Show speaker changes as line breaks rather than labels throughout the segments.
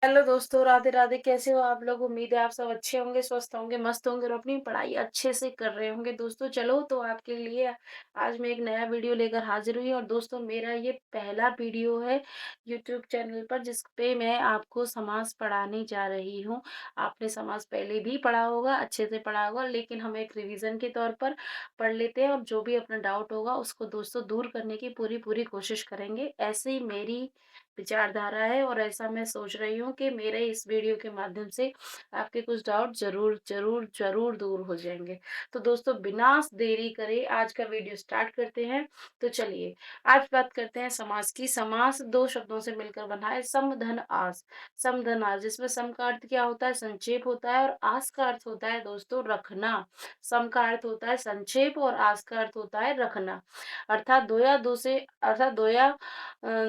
Hello दोस्तों, राधे राधे। कैसे हो आप लोग? उम्मीद है आप सब अच्छे होंगे, स्वस्थ होंगे, मस्त होंगे और अपनी पढ़ाई अच्छे से कर रहे होंगे। दोस्तों चलो, तो आपके लिए आज मैं एक नया वीडियो लेकर हाजिर हुई। और दोस्तों, मेरा ये पहला वीडियो है यूट्यूब चैनल पर, जिस पे मैं आपको समास पढ़ाने जा रही हूँ। आपने समास पहले भी पढ़ा होगा, अच्छे से पढ़ा होगा, लेकिन हम एक रिवीजन के तौर पर पढ़ लेते हैं और जो भी अपना डाउट होगा उसको दोस्तों दूर करने की पूरी पूरी कोशिश करेंगे। ऐसे ही मेरी विचारधारा है और ऐसा मैं सोच रही हूँ कि मेरे इस वीडियो के माध्यम से आपके कुछ डाउट ज़रूर, ज़रूर, ज़रूर दूर हो जाएँगे। तो दोस्तों, बिना देरी करे आज का वीडियो स्टार्ट करते हैं। तो चलिए, आज बात करते हैं समास की। समास 2 शब्दों से मिलकर बना है, सम, धन, आस। सम, धन, आस, जिसमें सम का अर्थ क्या होता है? संक्षेप होता है, और आस का अर्थ होता है दोस्तों रखना। सम का अर्थ होता है संक्षेप और आस का अर्थ होता है रखना। अर्थात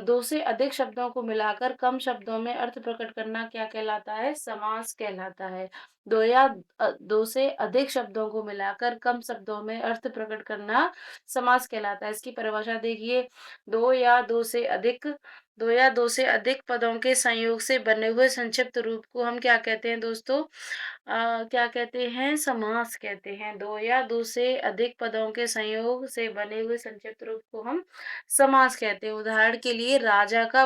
दो से अधिक शब्दों को मिलाकर कम शब्दों में अर्थ प्रकट करना क्या कहलाता है? समास कहलाता है। दो से अधिक शब्दों को मिलाकर कम शब्दों में अर्थ प्रकट करना समास कहलाता है। इसकी परिभाषा देखिए, दो या दो से अधिक दो या दो से अधिक पदों के संयोग से बने हुए संक्षिप्त रूप को हम क्या कहते हैं दोस्तों? क्या कहते हैं? समास कहते हैं। दो या दो से अधिक पदों के संयोग से बने हुए संक्षिप्त रूप को हम समास कहते हैं। उदाहरण के लिए, राजा का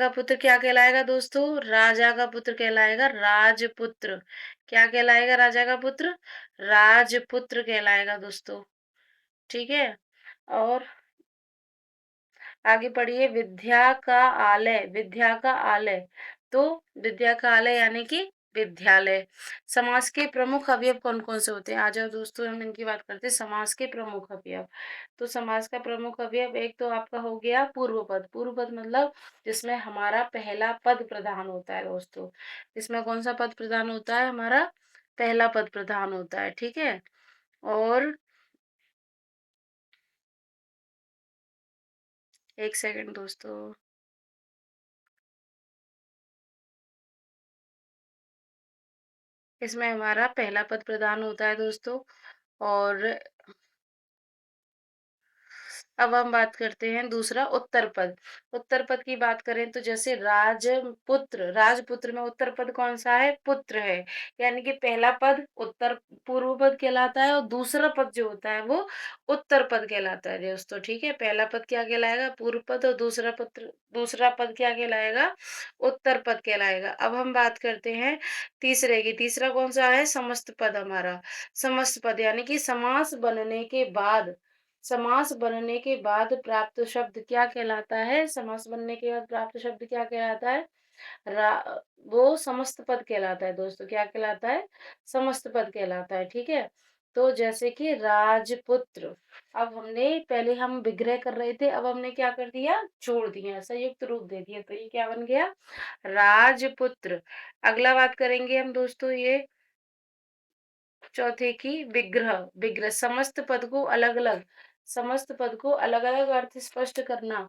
पुत्र क्या कहलाएगा दोस्तों? राजा का पुत्र कहलाएगा राजपुत्र। क्या कहलाएगा राजा का पुत्र? राजपुत्र कहलाएगा दोस्तों। ठीक है। और आगे पढ़िए, विद्या का आलय। तो विद्या का आलय यानी कि विद्यालय। समास के प्रमुख अवयव कौन कौन से होते हैं? आ जाओ दोस्तों, हम इनकी बात करते हैं। समास के प्रमुख अवयव। तो समास का प्रमुख अवयव एक तो आपका हो गया पूर्व पद। पूर्व पद मतलब जिसमें हमारा पहला पद प्रधान होता है दोस्तों। इसमें कौन सा पद प्रधान होता है? हमारा पहला पद प्रधान होता है। ठीक है। और एक सेकंड दोस्तों, इसमें हमारा पहला पद प्रधान होता है दोस्तों। और अब हम बात करते हैं दूसरा, उत्तर पद। उत्तर पद की बात करें तो जैसे राजपुत्र में उत्तर पद कौन सा है? पुत्र है। यानी कि पहला पद उत्तर पूर्व पद कहलाता है और दूसरा पद जो होता है वो उत्तर पद कहलाता है दोस्तों। ठीक है। पहला पद क्या कहलाएगा? पूर्व पद। और दूसरा पद क्या कहलाएगा? उत्तर पद कहलाएगा। अब हम बात करते हैं तीसरे की। तीसरा कौन सा है? समस्त पद हमारा। समस्त पद यानी कि समास बनने के बाद प्राप्त शब्द क्या कहलाता है? समास बनने के बाद प्राप्त शब्द क्या कहलाता है? रा वो समस्त पद कहलाता है दोस्तों। क्या कहलाता है? समस्त पद कहलाता है। ठीक है। तो जैसे कि राजपुत्र। अब हमने पहले हम विग्रह कर रहे थे, अब हमने क्या कर दिया? जोड़ दिया, संयुक्त रूप दे दिया। तो ये क्या बन गया? राजपुत्र। अगला बात करेंगे हम दोस्तों, ये चौथे की विग्रह। समस्त पद को अलग अलग अर्थ स्पष्ट करना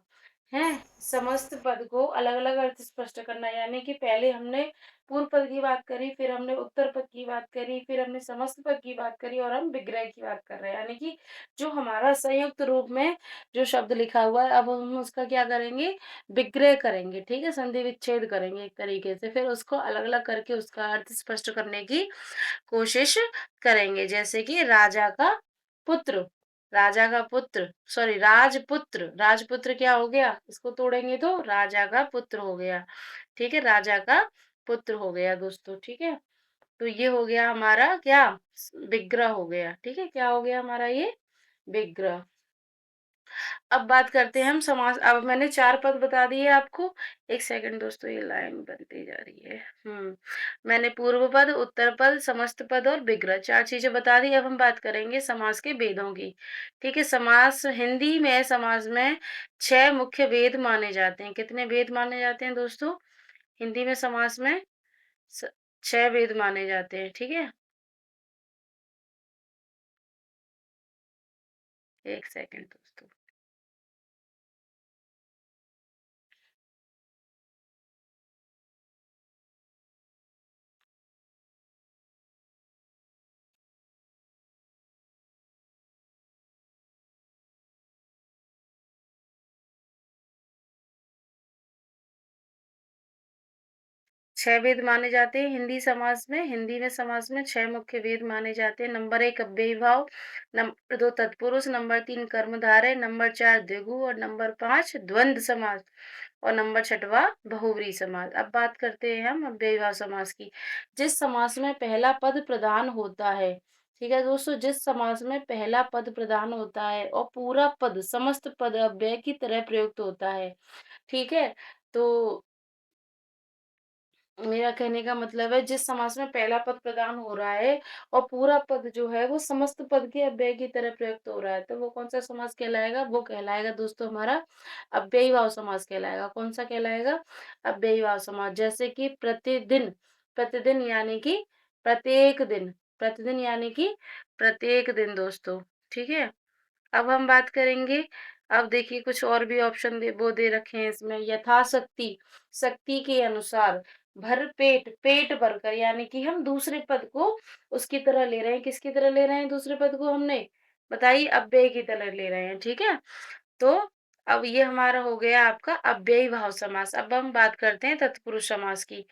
है। समस्त पद को अलग अलग अर्थ स्पष्ट करना, यानी कि पहले हमने पूर्व पद की बात करी, फिर हमने उत्तर पद की बात करी, फिर हमने समस्त पद की बात करी और हम विग्रह की बात कर रहे हैं। यानी कि जो हमारा संयुक्त रूप में जो शब्द लिखा हुआ है, अब हम उसका क्या करेंगे? विग्रह करेंगे। ठीक है। संधि विच्छेद करेंगे एक तरीके से, फिर उसको अलग अलग करके उसका अर्थ स्पष्ट करने की कोशिश करेंगे। जैसे कि पुत्र राजपुत्र क्या हो गया? इसको तोड़ेंगे तो राजा का पुत्र हो गया। ठीक है। राजा का पुत्र हो गया दोस्तों। ठीक है। तो ये हो गया हमारा क्या? विग्रह हो गया। ठीक है। क्या हो गया हमारा? ये विग्रह। अब बात करते हैं हम समास। अब मैंने 4 पद बता दिए आपको। एक सेकंड दोस्तों, ये लाइन बनती जा रही है। मैंने पूर्व पद, उत्तर पद, समस्त पद और विग्रह 4 चीजें बता दी। अब हम बात करेंगे समास के भेदों की। ठीक है। हिंदी में समास में 6 मुख्य भेद माने जाते हैं। कितने भेद माने जाते हैं दोस्तों? हिंदी में समास में स 6 भेद माने जाते हैं। ठीक है। एक सेकंड दोस्तों। 6 वेद माने जाते हैं हिंदी समाज में। हिंदी में समाज में 6 मुख्य वेद माने जाते हैं। नंबर 1 अव्ययी भाव, नंबर 2 तत्पुरुष, नंबर 3 कर्मधारय, नंबर 4 द्विगु और नंबर 5 द्वंद्व समास और नंबर 6वां बहुव्रीहि समास। अब बात करते हैं हम अव्ययी भाव समास की। जिस समास में पहला पद प्रधान होता है, ठीक है दोस्तों, जिस समास में पहला पद प्रधान होता है और पूरा पद समस्त पद अव्यय की तरह प्रयुक्त होता है, ठीक है? तो मेरा कहने का मतलब है जिस समास में पहला पद प्रदान हो रहा है और पूरा पद जो है वो समस्त पद के अव्यय की तरह प्रयुक्त हो रहा है, तो वो कौन सा समास कहलाएगा? वो कहलाएगा दोस्तों हमारा अव्ययी भाव समास कहलाएगा। कौन सा कहलाएगा? अव्ययी भाव समास। जैसे कि प्रतिदिन, प्रतिदिन यानी कि प्रत्येक दिन, प्रतिदिन यानी कि प्रत्येक दिन दोस्तों, ठीक है? अब हम बात करेंगे, अब देखिए कुछ और भी ऑप्शन दे रखे हैं इसमें। यथाशक्ति, शक्ति के अनुसार, भर पेट, पेट भरकर, यानी कि हम दूसरे पद को उसकी तरह ले रहे हैं। किसकी तरह ले रहे हैं दूसरे पद को हमने? बताइए, अव्यय की तरह ले रहे हैं, ठीक है? तो अब ये हमारा हो गया आपका अव्ययी भाव समास। अब हम बात करते हैं तत्पुरुष समास की।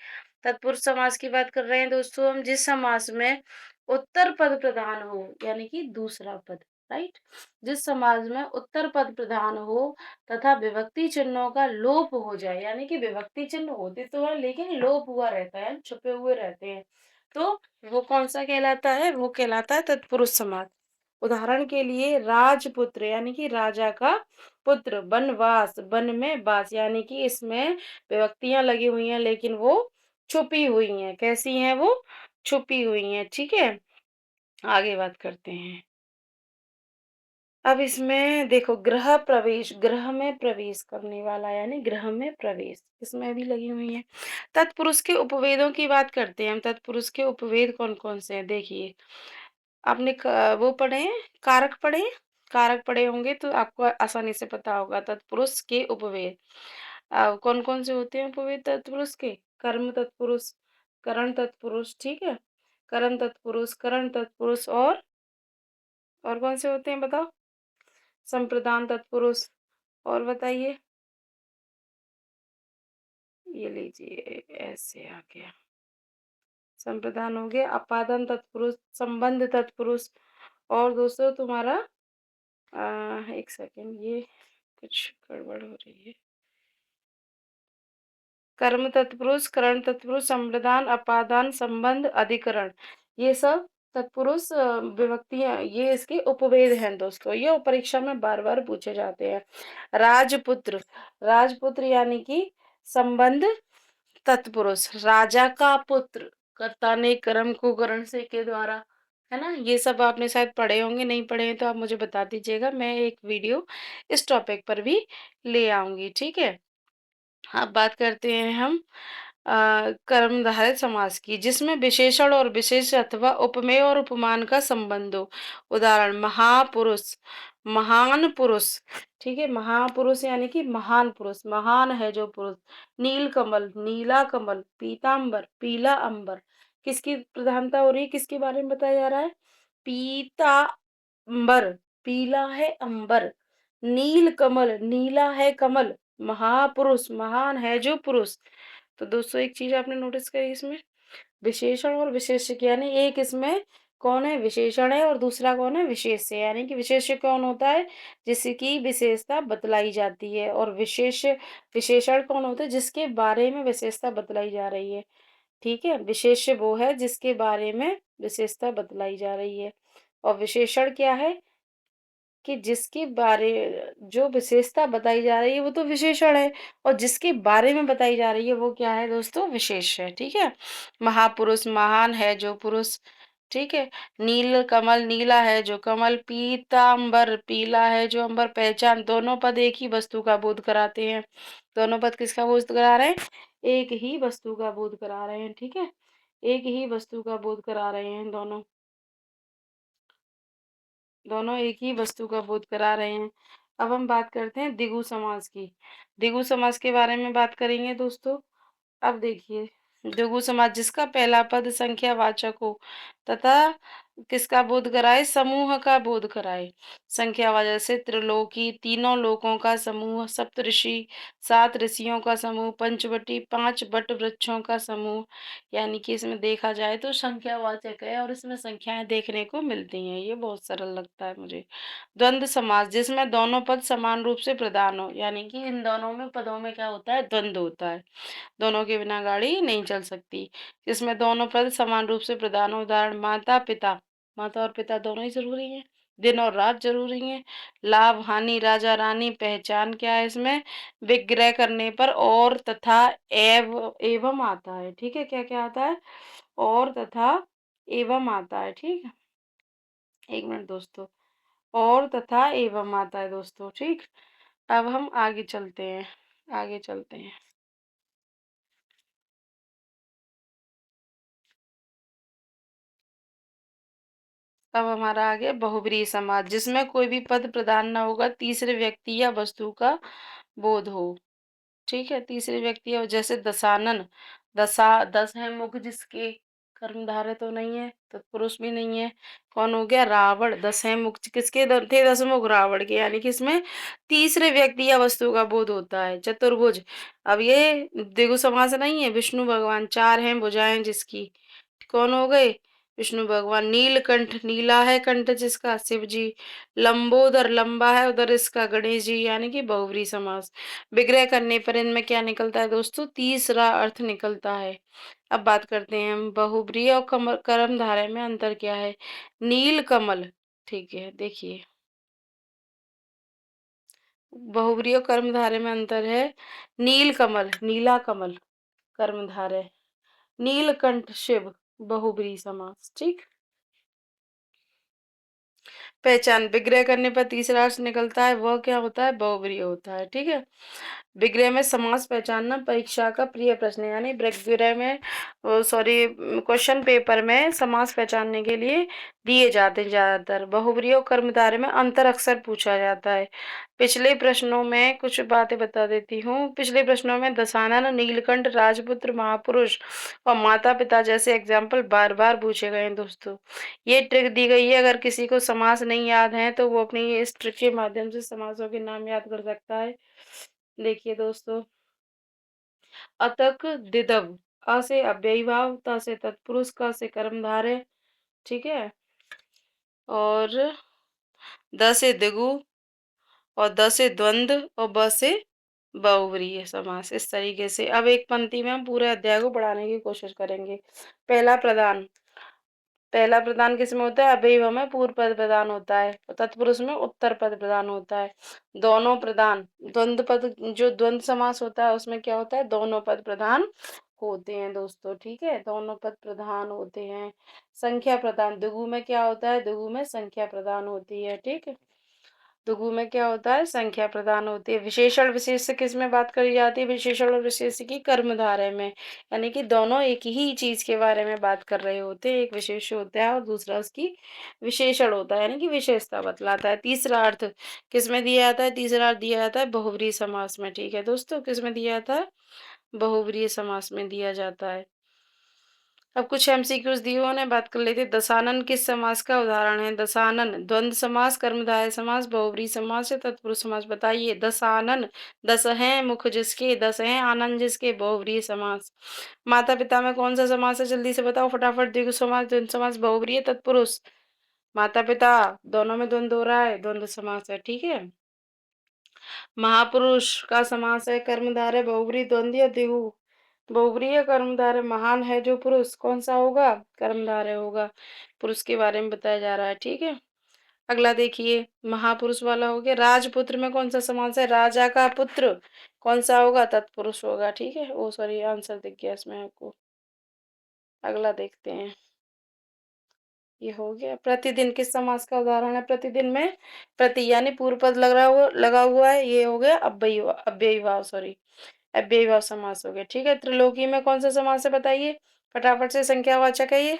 तत्पुरुष समास की बात कर रहे हैं दोस्तों हम, जिस समास में उत्तर पद प्रधान हो, यानी कि दूसरा पद, राइट? जिस समाज में उत्तर पद प्रधान हो तथा विभक्ति चिन्हों का लोप हो जाए, यानी कि विभक्ति चिन्ह होते तो है लेकिन लोप हुआ रहता है, छुपे हुए रहते हैं, तो वो कौन सा कहलाता है? वो कहलाता है तत्पुरुष समास। उदाहरण के लिए राजपुत्र, यानी कि राजा का पुत्र, वनवास, वन में वास, यानी कि इसमें विभक्तियां लगी हुई हैं लेकिन वो छुपी हुई हैं। कैसी हैं वो? छुपी हुई हैं, ठीक है? आगे बात करते हैं। अब इसमें देखो, गृह प्रवेश, गृह में प्रवेश करने वाला, यानी गृह में प्रवेश, इसमें भी लगी हुई है। तत्पुरुष के उपवेदों की बात करते हैं हम। तत्पुरुष के उपवेद कौन कौन से हैं? देखिए, आपने वो पढ़े हैं, कारक पढ़े हैं? कारक पढ़े होंगे तो आपको आसानी से पता होगा तत्पुरुष के उपवेद कौन कौन से होते हैं। उपवेद तत्पुरुष के, कर्म तत्पुरुष, करण तत्पुरुष, ठीक है? करण तत्पुरुष, करण तत्पुरुष और कौन से होते हैं बताओ? संप्रदान तत्पुरुष, और बताइए? ये लीजिए, ऐसे आ गया, संप्रदान हो गया, अपादान तत्पुरुष, संबंध तत्पुरुष, और दोस्तों तुम्हारा एक सेकेंड, ये कुछ गड़बड़ हो रही है। कर्म तत्पुरुष, करण तत्पुरुष, संप्रदान, अपादान, संबंध, अधिकरण, ये सब तत्पुरुष विभक्तियां, ये इसके उपवेद हैं दोस्तों। ये परीक्षा में बार बार पूछे जाते हैं। राजपुत्र, राजपुत्र यानी कि संबंध तत्पुरुष, राजा का पुत्र, कर्ता ने कर्म को करण से के द्वारा, है ना? ये सब आपने शायद पढ़े होंगे, नहीं पढ़े हैं तो आप मुझे बता दीजिएगा, मैं एक वीडियो इस टॉपिक पर भी ले आऊंगी, ठीक है? अब बात करते हैं हम कर्मधारय समास की, जिसमें विशेषण और विशेष अथवा उपमेय और उपमान का संबंध हो। उदाहरण, महापुरुष, महान पुरुष, ठीक है? महापुरुष यानी कि महान पुरुष, महान है जो पुरुष। नील कमल, नीला कमल, पीतांबर, पीला अंबर, किसकी प्रधानता हो रही है? किसके बारे में बताया जा रहा है? पीतांबर, पीला है अंबर, नील कमल, नीला है कमल, महापुरुष, महान है जो पुरुष। तो दोस्तों एक चीज आपने नोटिस करी इसमें, विशेषण और विशेष्य, यानी एक इसमें कौन है? विशेषण है, और दूसरा कौन है? विशेष्य। यानी कि विशेष्य कौन होता है? जिसकी विशेषता बतलाई जाती है, और विशेषण कौन होता है? जिसके बारे में विशेषता बतलाई जा रही है, ठीक है? विशेष्य वो है जिसके बारे में विशेषता बतलाई जा रही है, और विशेषण क्या है? कि जिसके बारे, जो विशेषता बताई जा रही है वो तो विशेषण है, और जिसके बारे में बताई जा रही है वो क्या है दोस्तों? विशेष है, ठीक है? महापुरुष, महान है जो पुरुष, ठीक है? नील कमल, नीला है जो कमल, पीतांबर, पीला है जो अंबर। पहचान, दोनों पद एक ही वस्तु का बोध कराते हैं। दोनों पद किसका बोध करा रहे हैं? एक ही वस्तु का बोध करा रहे हैं, ठीक है? एक ही वस्तु का बोध करा रहे हैं दोनों, दोनों एक ही वस्तु का बोध करा रहे हैं। अब हम बात करते हैं द्विगु समास की। द्विगु समास के बारे में बात करेंगे दोस्तों। अब देखिए, द्विगु समास, जिसका पहला पद संख्यावाचक हो तथा किसका बोध कराए, समूह का बोध कराए। संख्यावाचक से त्रिलोकी, तीनों लोकों का समूह, सप्तऋषि, 7 ऋषियों का समूह, पंचवटी, 5 वट वृक्षों का समूह। यानी कि इसमें देखा जाए तो संख्यावाचक है और इसमें संख्याएं देखने को मिलती हैं। ये बहुत सरल लगता है मुझे। द्वंद्व समास, जिसमें दोनों पद समान रूप से प्रधान हो, यानी कि इन दोनों में पदों में क्या होता है, द्वंद्व होता है। दोनों के बिना गाड़ी नहीं चल सकती। इसमें दोनों पद समान रूप से प्रधान हो, उदाहरण माता पिता, माता और पिता दोनों ही जरूरी हैं। दिन और रात जरूरी हैं। लाभ हानि, राजा रानी, पहचान क्या है इसमें, विग्रह करने पर और तथा एवं आता है। ठीक है, क्या क्या आता है, और तथा एवं आता है। ठीक है, एक मिनट दोस्तों, और तथा एवं आता है दोस्तों। ठीक, अब हम आगे चलते हैं, आगे चलते हैं। अब हमारा आगे बहुब्रीहि समाज, जिसमें कोई भी पद प्रधान न होगा, तीसरे व्यक्ति या वस्तु का बोध हो। ठीक है, तीसरे व्यक्ति या, जैसे दशानन, दस है मुख जिसके, कर्मधारय तो नहीं है, तत्पुरुष भी नहीं है। कौन हो गया, रावण। 10 है मुख किसके, थे 10 मुख रावण के, यानी कि इसमें तीसरे व्यक्ति या वस्तु का बोध होता है। चतुर्भुज, अब ये द्विगु समास नहीं है। विष्णु भगवान, 4 हैं भुजाएं जिसकी, कौन हो गए, विष्णु भगवान। नीलकंठ, नीला है कंठ जिसका, शिव जी। लंबोदर, लंबा है उधर इसका, गणेश जी, यानी कि बहुव्रीहि समास। विग्रह करने पर इनमें क्या निकलता है दोस्तों, तीसरा अर्थ निकलता है। अब बात करते हैं हम बहुव्रीहि और कर्मधारय में अंतर क्या है। नील कमल, ठीक है, देखिए बहुव्रीहि और कर्मधारय में अंतर है। नील कमल, नीला कमल, कर्मधारय। नीलकंठ शिव, बहुव्रीहि समास। ठीक, पहचान, विग्रह करने पर तीसरा अर्थ निकलता है, वह क्या होता है, बहुव्रीहि होता है। ठीक है, विग्रह में समास पहचानना परीक्षा का प्रिय प्रश्न है, यानी विग्रह में, सॉरी, क्वेश्चन पेपर में समास पहचानने के लिए दिए जाते हैं ज्यादातर। बहुव्रीहि और कर्मधारय में अंतर अक्सर पूछा जाता है। पिछले प्रश्नों में कुछ बातें बता देती हूँ। पिछले प्रश्नों में दशानन, नीलकंठ, राजपुत्र, महापुरुष और माता पिता जैसे एग्जाम्पल बार बार पूछे गए हैं दोस्तों। ये ट्रिक दी गई है, अगर किसी को समास नहीं याद है तो वो अपनी इस ट्रिक के माध्यम से समासों के नाम याद कर सकता है। देखिए दोस्तों, अतक दिदव, अ से अव्ययीभाव, त से तत्पुरुष, क से कर्मधारय। ठीक है, और द से दिगु, और द से द्वंद्व, और ब से बहुव्रीहि समास। इस तरीके से अब एक पंक्ति में हम पूरे अध्याय को पढ़ाने की कोशिश करेंगे। पहला प्रधान, पहला प्रधान किसमें होता है, अव्ययीभाव में पूर्व पद प्रधान होता है, और तत्पुरुष में उत्तर पद प्रधान होता है। दोनों प्रधान, द्वंद्व पद, जो द्वंद्व समास होता है उसमें क्या होता है, दोनों पद प्रधान होते हैं दोस्तों। ठीक है, दोनों पद प्रधान होते हैं। संख्या प्रधान, दुगु में क्या होता है, दुगु में संख्या प्रधान होती है। ठीक है, दुगु में क्या होता है, संख्या प्रदान होती है। विशेषण विशेष्य किस में बात करी जाती है, विशेषण और विशेष्य की कर्मधारय में, यानी कि दोनों एक ही चीज के बारे में बात कर रहे होते हैं। एक विशेष होता है और दूसरा उसकी विशेषण होता है, यानी कि विशेषता बतलाता है। तीसरा अर्थ किस में दिया जाता है, तीसरा अर्थ दिया जाता है बहुव्रीहि समास में। ठीक है दोस्तों, किस में दिया जाता है, बहुव्रीहि समास में दिया जाता है। अब कुछ एमसीक्यूज दिए हुए हैं, बात कर लेते हैं। दशानन किस समास का उदाहरण है, दशानन द्वंद्व समास, कर्मधारय समास, बहुव्रीहि समास या तत्पुरुष समास, बताइए। दशानन, 10 हैं मुख जिसके, 10 हैं आनंद जिसके, बहुव्रीहि समास। माता पिता में कौन सा समास है, जल्दी से बताओ फटाफट। द्विगु समास, द्वंद्व समास, बहुव्रीहि, तत्पुरुष। माता पिता, दोनों में द्वंद्व हो रहा है, द्वंद्व समास है। ठीक है, महापुरुष का समास है, कर्मधारय, बहुव्रीहि, द्वंद्व या द्विगु। बहुव्रीहि कर्मधारय, महान है जो पुरुष, कौन सा होगा, कर्मधारय होगा। पुरुष के बारे में बताया जा रहा है। ठीक है, अगला देखिए, महापुरुष वाला हो गया। राजपुत्र में कौन सा समास है, राजा का पुत्र, कौन सा होगा, तत्पुरुष होगा। ठीक है, ओ सॉरी, आंसर दिख गया इसमें आपको। अगला देखते हैं, ये हो गया। प्रतिदिन किस समास का उदाहरण है, प्रतिदिन में प्रति यानी पूर्व पद लगा हुआ है, ये हो गया अव्ययीभाव, सॉरी, अव्ययीभाव समास हो गया। ठीक है, त्रिलोकी में कौन सा समास है, बताइए फटाफट से, संख्यावाचक है ये,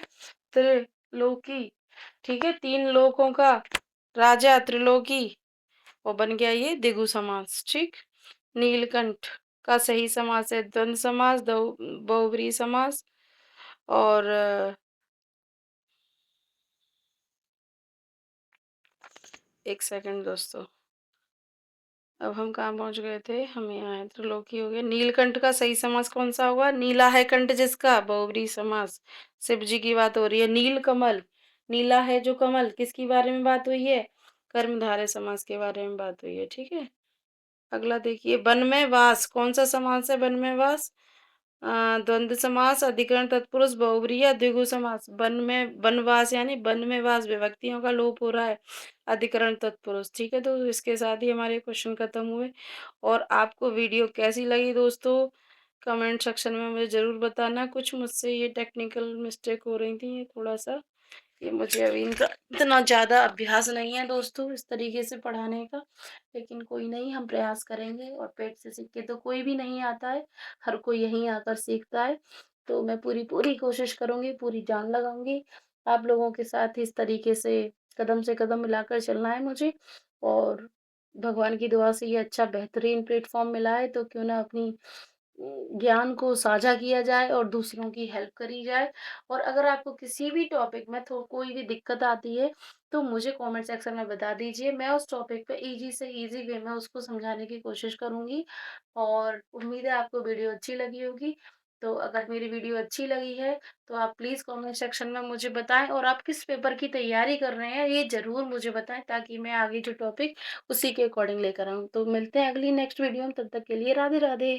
त्रिलोकी। ठीक है, 3 लोकों का राजा, त्रिलोकी, और बन गया ये द्विगु समास। ठीक, नीलकंठ का सही समास है द्वंद्व समास, बहुव्रीहि समास, और 1 सेकंड दोस्तों। अब हम कहाँ पहुँच गए थे? हम यहाँ हैं, त्रिलोकी हो गया। नीलकंठ का सही समास कौन-सा होगा? नीला है कंठ जिसका, बहुब्रीहि समास। शिव जी की बात हो रही है। नीलकमल, नीला है जो कमल, किसके बारे में बात हुई है? कर्मधारय समास के बारे में बात हुई है, ठीक है? अगला देखिए, वन में वास, कौन-सा समास है वन में वास? द्वंद्व समास, अधिकरण तत्पुरुष, बहुब्रीहि या द्विगु समास। वन में वनवास यानी वन में वास, विभक्तियों का लोप हो रहा है, अधिकरण तत्पुरुष, ठीक है? तो इसके साथ ही हमारे क्वेश्चन खत्म हुए। और आपको वीडियो कैसी लगी दोस्तों? कमेंट सेक्शन में मुझे ज़रूर बताना। कुछ मुझसे ये टेक्निकल मिस्टेक हो रही थी, ये थोड़ा-सा, ये मुझे अभी इनका इतना ज़्यादा अभ्यास नहीं है दोस्तों इस तरीके से पढ़ाने का, लेकिन कोई नहीं, हम प्रयास करेंगे और पेट से सीख के तो कोई भी नहीं आता है, हर कोई यहीं आकर सीखता है। तो मैं पूरी कोशिश करूँगी, पूरी जान लगाऊँगी, आप लोगों के साथ इस तरीके से कदम मिलाकर चलना है मुझे। और भगवान की दुआ से ये अच्छा बेहतरीन प्लेटफ़ॉर्म मिला है, तो क्यों ना अपनी ज्ञान को साझा किया जाए और दूसरों की हेल्प करी जाए। और अगर आपको किसी भी टॉपिक में थो कोई भी दिक्कत आती है, तो मुझे कमेंट सेक्शन में बता दीजिए। मैं उस टॉपिक पे ईज़ी से ईज़ी वे में उसको समझाने की कोशिश करूँगी। और उम्मीद है आपको वीडियो अच्छी लगी होगी। तो अगर मेरी वीडियो अच्छी लगी है, तो आप प्लीज़ कमेंट सेक्शन में मुझे बताएँ, और आप किस पेपर की तैयारी कर रहे हैं, ये ज़रूर मुझे बताएँ, ताकि मैं आगे जो टॉपिक उसी के अकॉर्डिंग लेकर आऊँ। तो मिलते हैं अगली नेक्स्ट वीडियो में, तब तक के लिए राधे राधे।